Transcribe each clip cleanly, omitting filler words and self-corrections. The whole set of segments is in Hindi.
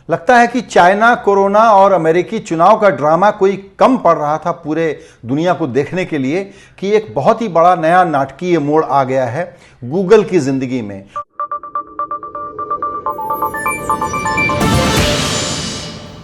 लगता है कि चाइना, कोरोना और अमेरिकी चुनाव का ड्रामा कोई कम पड़ रहा था पूरे दुनिया को देखने के लिए कि एक बहुत ही बड़ा नया नाटकीय मोड़ आ गया है गूगल की जिंदगी में।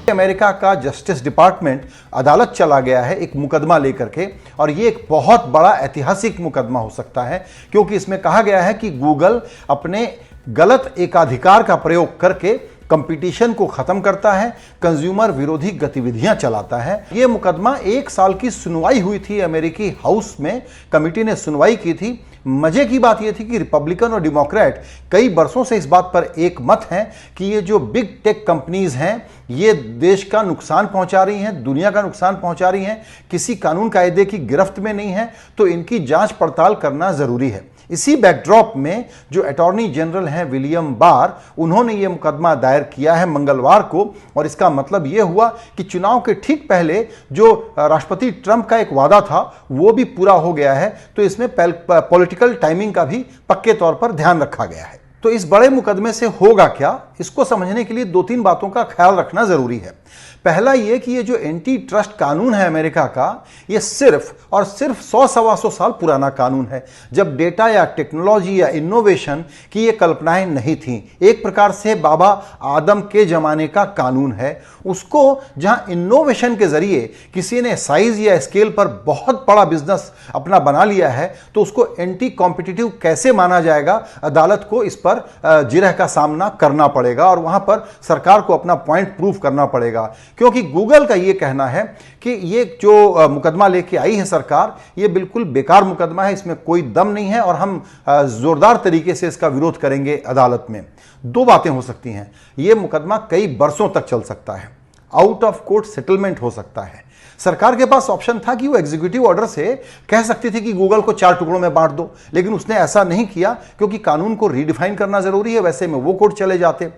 अमेरिका का जस्टिस डिपार्टमेंट अदालत चला गया है एक मुकदमा लेकर के, और ये एक बहुत बड़ा ऐतिहासिक मुकदमा हो सकता है क्योंकि इसमें कहा गया है कि गूगल अपने गलत एकाधिकार का प्रयोग करके कंपटीशन को खत्म करता है, कंज्यूमर विरोधी गतिविधियां चलाता है। यह मुकदमा 1 साल की सुनवाई हुई थी अमेरिकी हाउस में, कमिटी ने सुनवाई की थी। मजे की बात यह थी कि रिपब्लिकन और डेमोक्रेट कई वर्षों से इस बात पर एक मत हैं कि ये जो बिग टेक कंपनीज हैं ये देश का नुकसान पहुंचा रही हैं, दुनिया का नुकसान पहुंचा रही हैं, किसी कानून कायदे की गिरफ्त में नहीं है, तो इनकी जांच पड़ताल करना जरूरी है। इसी बैकड्रॉप में जो अटॉर्नी जनरल हैं विलियम बार, उन्होंने ये मुकदमा दायर किया है मंगलवार को, और इसका मतलब ये हुआ कि चुनाव के ठीक पहले जो राष्ट्रपति ट्रंप का एक वादा था वो भी पूरा हो गया है। तो इसमें पॉलिटिकल टाइमिंग का भी पक्के तौर पर ध्यान रखा गया है। तो इस बड़े मुकदमे से होगा क्या, इसको समझने के लिए 2-3 बातों का ख्याल रखना जरूरी है। पहला यह कि ये जो एंटी ट्रस्ट कानून है अमेरिका का, ये सिर्फ और सिर्फ 100-125 साल पुराना कानून है, जब डेटा या टेक्नोलॉजी या इनोवेशन की ये कल्पनाएं नहीं थीं। एक प्रकार से बाबा आदम के जमाने का कानून है। उसको जहां इनोवेशन के जरिए किसी ने साइज या स्केल पर बहुत बड़ा बिजनेस अपना बना लिया है, तो उसको एंटी कॉम्पिटिटिव कैसे माना जाएगा, अदालत को इस पर जिरह का सामना करना पड़ेगा और वहां पर सरकार को अपना पॉइंट प्रूव करना पड़ेगा। क्योंकि गूगल का यह कहना है कि ये जो मुकदमा लेके आई है सरकार, ये बिल्कुल बेकार मुकदमा है, इसमें कोई दम नहीं है और हम जोरदार तरीके से इसका विरोध करेंगे अदालत में। 2 बातें हो सकती हैं, यह मुकदमा कई बरसों तक चल सकता है, आउट ऑफ कोर्ट सेटलमेंट हो सकता है। सरकार के पास ऑप्शन था कि वो एग्जीक्यूटिव ऑर्डर से कह सकती थी कि गूगल को 4 टुकड़ों में बांट दो, लेकिन उसने ऐसा नहीं किया क्योंकि कानून को रीडिफाइन करना जरूरी है, वैसे में वो कोर्ट चले जाते।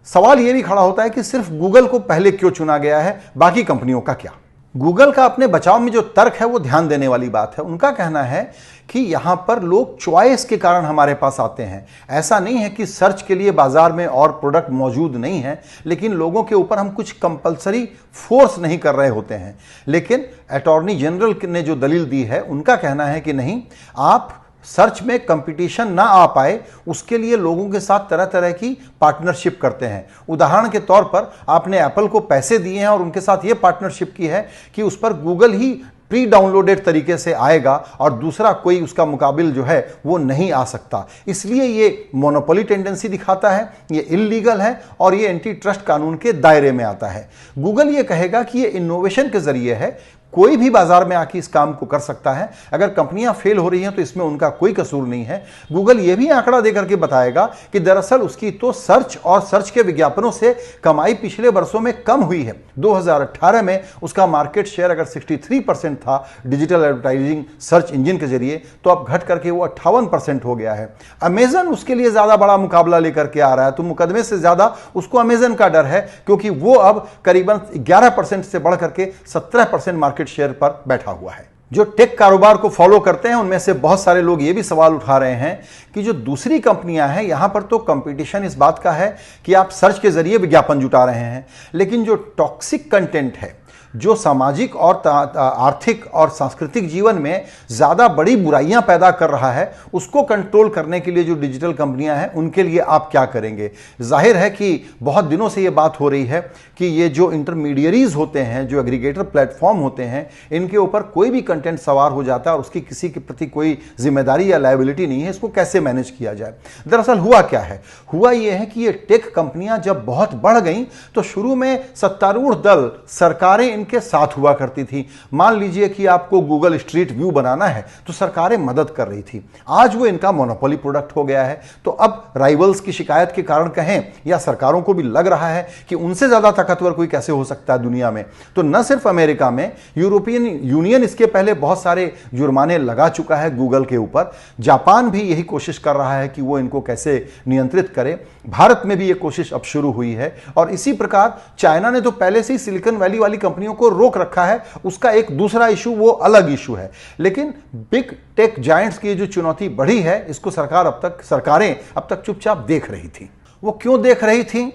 सवाल यह भी खड़ा होता है कि सिर्फ गूगल को पहले क्यों चुना गया है, बाकी कंपनियों का क्या। गूगल का अपने बचाव में जो तर्क है वो ध्यान देने वाली बात है। उनका कहना है कि यहां पर लोग चॉइस के कारण हमारे पास आते हैं। ऐसा नहीं है कि सर्च के लिए बाजार में और प्रोडक्ट मौजूद नहीं है, लेकिन लोगों के ऊपर हम कुछ कंपलसरी फोर्स नहीं कर रहे होते हैं। लेकिन अटॉर्नी जनरल ने जो दलील दी है, उनका कहना है कि नहीं, आप सर्च में कंपटीशन ना आ पाए उसके लिए लोगों के साथ तरह तरह की पार्टनरशिप करते हैं। उदाहरण के तौर पर आपने एप्पल को पैसे दिए हैं और उनके साथ यह पार्टनरशिप की है कि उस पर गूगल ही प्री डाउनलोडेड तरीके से आएगा और दूसरा कोई उसका मुकाबिल जो है वो नहीं आ सकता। इसलिए ये मोनोपोली टेंडेंसी दिखाता है, ये इल्लीगल है और ये एंटी ट्रस्ट कानून के दायरे में आता है। गूगल ये कहेगा कि ये इनोवेशन के जरिए है, कोई भी बाजार में आके इस काम को कर सकता है। अगर कंपनियां फेल हो रही हैं तो इसमें उनका कोई कसूर नहीं है। गूगल यह भी आंकड़ा देकर के बताएगा कि दरअसल उसकी तो सर्च और सर्च के विज्ञापनों से कमाई पिछले वर्षों में कम हुई है। 2018 में उसका मार्केट शेयर अगर 63% था डिजिटल एडवर्टाइजिंग सर्च इंजन के जरिए, तो अब घट करके वो 58% हो गया है। अमेजन उसके लिए ज्यादा बड़ा मुकाबला लेकर के आ रहा है, तो मुकदमे से ज्यादा उसको अमेजन का डर है क्योंकि वो अब करीबन 11% से बढ़ करके 17% मार्केट शेयर पर बैठा हुआ है। जो टेक कारोबार को फॉलो करते हैं उनमें से बहुत सारे लोग ये भी सवाल उठा रहे हैं कि जो दूसरी कंपनियां हैं, यहां पर तो कंपटीशन इस बात का है कि आप सर्च के जरिए विज्ञापन जुटा रहे हैं, लेकिन जो टॉक्सिक कंटेंट है, जो सामाजिक और आर्थिक और सांस्कृतिक जीवन में ज्यादा बड़ी बुराइयां पैदा कर रहा है, उसको कंट्रोल करने के लिए जो डिजिटल कंपनियां हैं उनके लिए आप क्या करेंगे। जाहिर है कि बहुत दिनों से यह बात हो रही है कि ये जो इंटरमीडियरीज होते हैं, जो एग्रीगेटर प्लेटफॉर्म होते हैं, इनके ऊपर कोई भी कंटेंट सवार हो जाता है और उसकी किसी के प्रति कोई जिम्मेदारी या लायबिलिटी नहीं है। इसको कैसे मैनेज किया जाए। दरअसल हुआ क्या है, हुआ यह है कि ये टेक कंपनियां जब बहुत बढ़ गई तो शुरू में सत्तारूढ़ दल, सरकारें इनके साथ हुआ करती थी। मान लीजिए कि आपको गूगल स्ट्रीट व्यू बनाना है तो सरकारें मदद कर रही थी। आज वो इनका मोनोपोली प्रोडक्ट हो गया है, तो अब राइवल्स की शिकायत के कारण कहें या सरकारों को भी लग रहा है कि उनसे ज्यादा ताकतवर कोई कैसे हो सकता है दुनिया में। तो न सिर्फ अमेरिका में, यूरोपियन यूनियन इसके पहले बहुत सारे जुर्माने लगा चुका है गूगल के ऊपर। जापान भी यही कोशिश कर रहा है कि वो इनको कैसे नियंत्रित करे। भारत में भी ये कोशिश अब शुरू हुई है और इसी प्रकार चाइना ने तो पहले से ही सिलिकॉन वैली वाली कंपनियों को रोक रखा है। उसका एक दूसरा इशू, वो अलग इशू है। लेकिन बिग टेक जायंट्स की जो चुनौती बढ़ी है, इसको सरकारें अब तक चुपचाप देख रही थी। वो क्यों देख रही थी?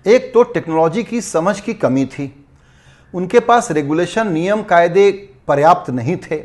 एक तो टेक्नोलॉजी की समझ की कमी थी, उनके पास रेगुलेशन, नियम, कायदे पर्याप्त नहीं थे।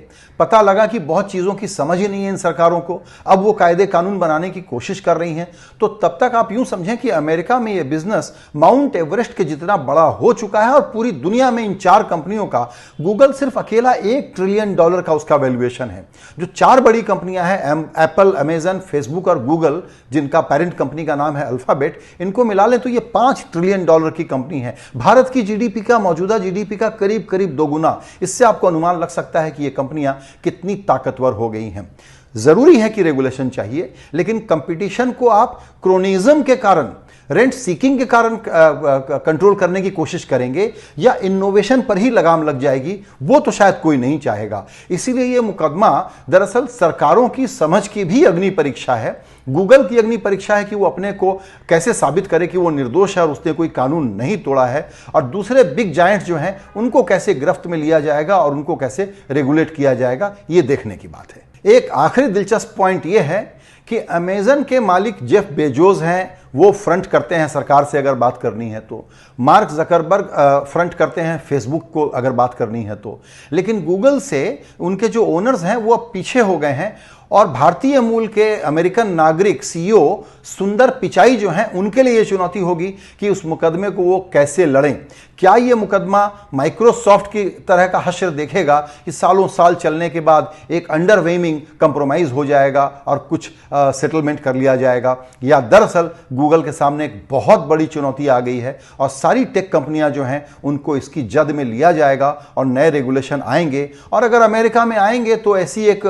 पता लगा कि बहुत चीज़ों की समझ ही नहीं है इन सरकारों को, अब वो कायदे कानून बनाने की कोशिश कर रही हैं। तो तब तक आप यूं समझें कि अमेरिका में ये बिजनेस माउंट एवरेस्ट के जितना बड़ा हो चुका है और पूरी दुनिया में इन 4 कंपनियों का, गूगल सिर्फ अकेला $1 ट्रिलियन का उसका वैल्यूएशन है। जो 4 बड़ी कंपनियां हैं, एप्पल, अमेजन, फेसबुक और गूगल, जिनका पेरेंट कंपनी का नाम है अल्फाबेट, इनको मिला लें तो ये $5 ट्रिलियन की कंपनी है। भारत की जीडीपी का, मौजूदा जीडीपी का करीब करीब 2 गुना। इससे आपको अनुमान लग सकता है कि ये कंपनियां कितनी ताकतवर हो गई हैं। जरूरी है कि रेगुलेशन चाहिए, लेकिन कंपटीशन को आप क्रोनिज्म के कारण, रेंट सीकिंग के कारण कंट्रोल करने की कोशिश करेंगे या इनोवेशन पर ही लगाम लग जाएगी, वो तो शायद कोई नहीं चाहेगा। इसीलिए यह मुकदमा दरअसल सरकारों की समझ की भी अग्नि परीक्षा है। गूगल की अग्नि परीक्षा है कि वो अपने को कैसे साबित करे कि वो निर्दोष है और उसने कोई कानून नहीं तोड़ा है, और दूसरे बिग जायंट्स जो हैं उनको कैसे गिरफ्त में लिया जाएगा और उनको कैसे रेगुलेट किया जाएगा, ये देखने की बात है। एक आखिरी दिलचस्प पॉइंट ये है कि अमेजन के मालिक जेफ बेजोस हैं, वो फ्रंट करते हैं सरकार से अगर बात करनी है तो। मार्क जकरबर्ग फ्रंट करते हैं फेसबुक को अगर बात करनी है तो। लेकिन गूगल से उनके जो ओनर्स हैं वो अब पीछे हो गए हैं, और भारतीय मूल के अमेरिकन नागरिक सीईओ सुंदर पिचाई जो हैं, उनके लिए यह चुनौती होगी कि उस मुकदमे को वो कैसे लड़ें। क्या यह मुकदमा माइक्रोसॉफ्ट की तरह का हश्र देखेगा कि सालों साल चलने के बाद एक अंडरवेमिंग कंप्रोमाइज हो जाएगा और कुछ सेटलमेंट कर लिया जाएगा, या दरअसल गूगल के सामने एक बहुत बड़ी चुनौती आ गई है और सारी टेक कंपनियां जो हैं उनको इसकी जद में लिया जाएगा और नए रेगुलेशन आएंगे। और अगर अमेरिका में आएंगे तो ऐसी एक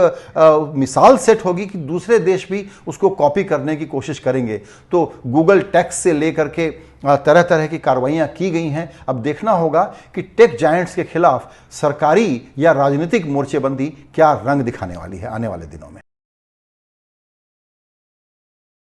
मिसाल सेट होगी कि दूसरे देश भी उसको कॉपी करने की कोशिश करेंगे। तो गूगल टैक्स से लेकर के तरह तरह की कार्रवाइयां की गई हैं। अब देखना होगा कि टेक जायंट्स के खिलाफ सरकारी या राजनीतिक मोर्चेबंदी क्या रंग दिखाने वाली है आने वाले दिनों में।